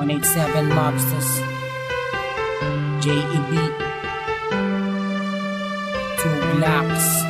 187 Mobsters, JEB, 2 Glocks.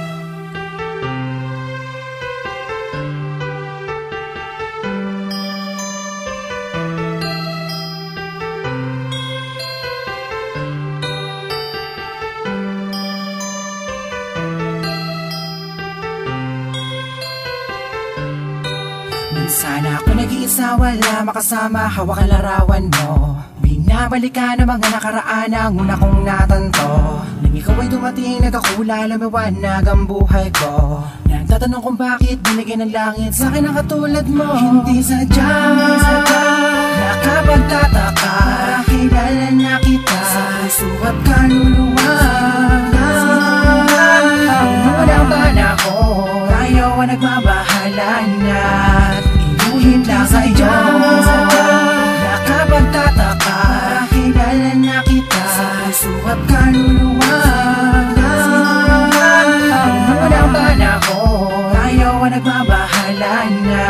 Sana ako nag-iisa, wala makasama, hawak ang larawan mo. Binabalikan ang mga nakaraan ang una kong natanto. Nang ikaw ay dumating, nagkakula, lumiwanag ang buhay ko. Nagtatanong kung bakit binigyan ng langit sa akin ang katulad mo. Hindi sadya, nakapagtataka, kilala na kita sa puso at kaluluwa. Noon ang panahon, tayo ang nagmabahala na inuhin lang sa iyo. Nakapagtataka, kilala na kita sa puso at kaluluwa. Noon ang panahon, tayo ang nagmabahala na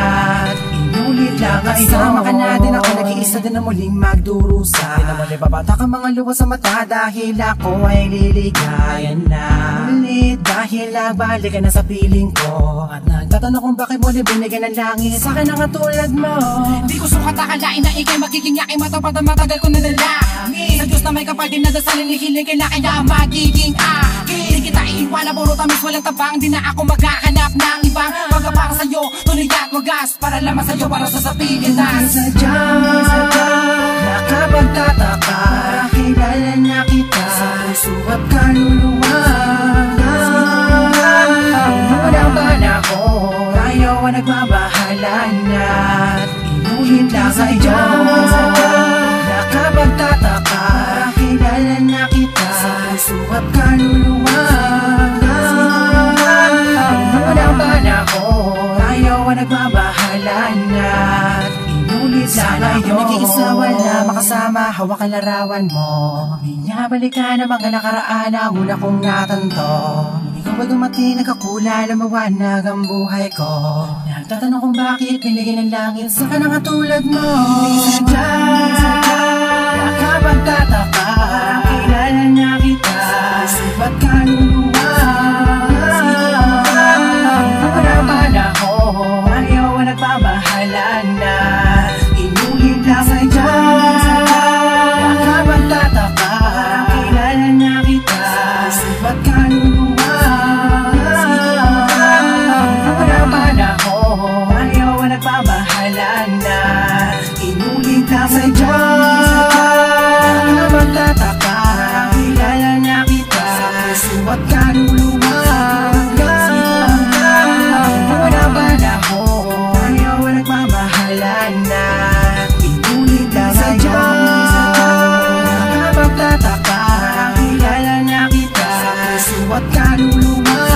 inulit lang sa iyo. Kasama ka natin, ako nag-iisa din na muling magdurusa. Di na muli babatak ang mga luha sa mata dahil ako ay liligayan na ulit. Dahil nagbalik ka na sa piling ko at nagtatanong kung bakit muli binigyan ng langit sa akin ang katulad mo. Di ko sukat akalain na ikay magiging yakin, matapat na matagal ko na dalangin sa Diyos na may kapal din na dasalin, hihiling kailan kaya magiging akin. Di kita iiwala, puro tamis walang tabang. Di na ako maghahanap ng ibang pagka para sa'yo, tuloy at wagas para lamang sa'yo, para sa Pilipinas. Sadya, nakapagtataka, kilala na kita sa puso at kaluluwa. Noon ang panahon, tayo ang nagmabahala na inuhin lang sa iyo. Nakapagtataka, kilala na kita sa puso at kaluluwa. Noon ang panahon, tayo ang nagmabahala na inulit lang iyo. Nag-iisa, wala makasama, hawak ang larawan mo. Binabalikan ang mga nakaraan ang una kong natanto. Ikaw ay dumating, nagkakula, lumawanag ang buhay ko. Nagtatanong kung bakit binigyan ng langit sa akin ang katulad mo. Sadya, nakapagtataka, kilala na kita sa puso at kaluluwa. Noon ang panahon, ayaw ang nagbabahala na inulit lang sa iyo. Nakapagtataka, kilala na kita sa puso at kaluluwa. Noon ang panahon, ayaw ang nagbabahala na inulit lang sa iyo. Nakapagtataka, kilala na kita sa puso at kaluluwa. Noon ang panahon, ayaw ang nagbabahala na inulit lang sa iyo. Nakapagtataka, kilala na kita sa puso at kaluluwa.